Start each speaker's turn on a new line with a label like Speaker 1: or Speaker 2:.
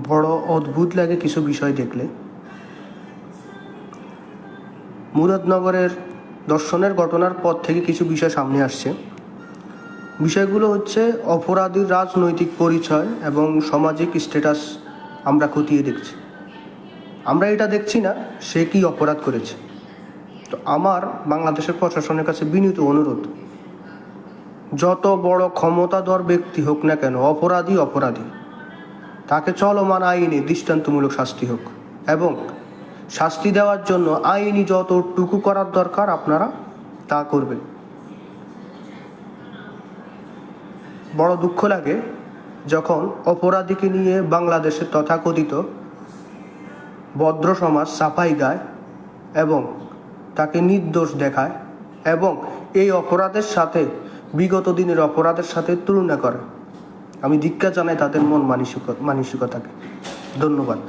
Speaker 1: বড় অদ্ভুত লাগে কিছু বিষয় দেখলে। মুরাদনগরের দর্শনের ঘটনার পর থেকে কিছু বিষয় সামনে আসছে। বিষয়গুলো হচ্ছে অপরাধীর রাজনৈতিক পরিচয় এবং সামাজিক স্ট্যাটাস আমরা খতিয়ে দেখছি। আমরা এটা দেখছি না সে কি অপরাধ করেছে। তো আমার বাংলাদেশের প্রশাসনের কাছে বিনীত অনুরোধ, যত বড় ক্ষমতাধর ব্যক্তি হোক না কেন, অপরাধী তাকে চলমান আইনে দৃষ্টান্তমূলক শাস্তি হোক, এবং শাস্তি দেওয়ার জন্য আইনি যতটুকু করার দরকার আপনারা তা করবেন। বড় দুঃখ লাগে যখন অপরাধীকে নিয়ে বাংলাদেশের তথাকথিত ভদ্র সমাজ সাফাই গায় এবং তাকে নির্দোষ দেখায় এবং এই অপরাধের সাথে বিগত দিনের অপরাধের সাথে তুলনা করে। আমি ধিক্কার জানাই তাদের মন মানসিকতাকে। ধন্যবাদ।